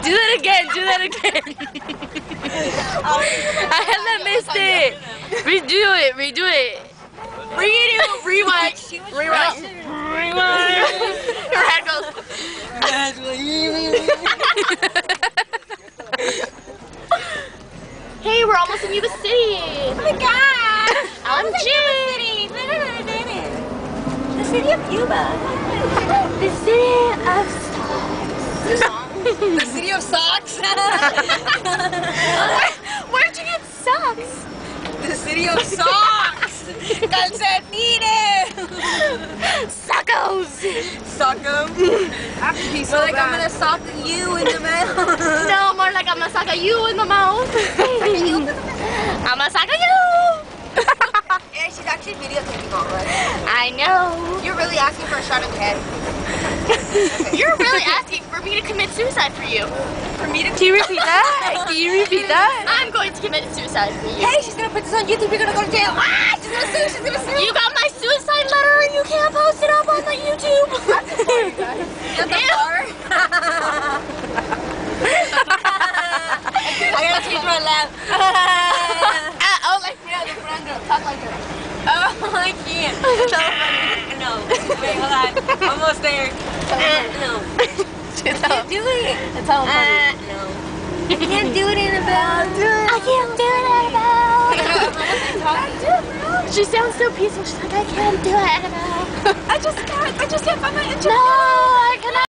Do that again. Do that again. I haven't missed it. Redo it. Redo it. Rewind. Rewind. Your head goes. Hey, we're almost in Yuba City. Oh my god! I'm Jim. The city of Yuba. The city of stars. The city of socks. Where'd you get socks? The city of socks. Calcetines. Suckos. Sock 'em. He's so like, I'm gonna sock you in the mouth. No, more like I'm gonna suck you in the mouth. I'm gonna suck you. Yeah, she's actually videotaping all right. I know. You're really asking for a shot in the head. Okay. You're really asking for me to commit suicide for you. For me to. Can you repeat that? Can you repeat that? I'm going to commit suicide for you. Hey, she's gonna put this on YouTube. You're gonna go to jail. Ah, she's gonna sue. She's gonna sue. You got my suicide letter and you can't post it up on the YouTube. That's the bar, guys. That's the bar. I gotta change my laugh. Oh, like the front girl. Talk like her. Oh, I can't. It's so funny. No. Wait, hold on. Almost there. No. Can't do it. It's all funny. No. I can't do it, Annabelle. I can't do it, Annabelle. She sounds so peaceful. She's like, I can't do it, Annabelle. I just can't find my intro. No, I cannot.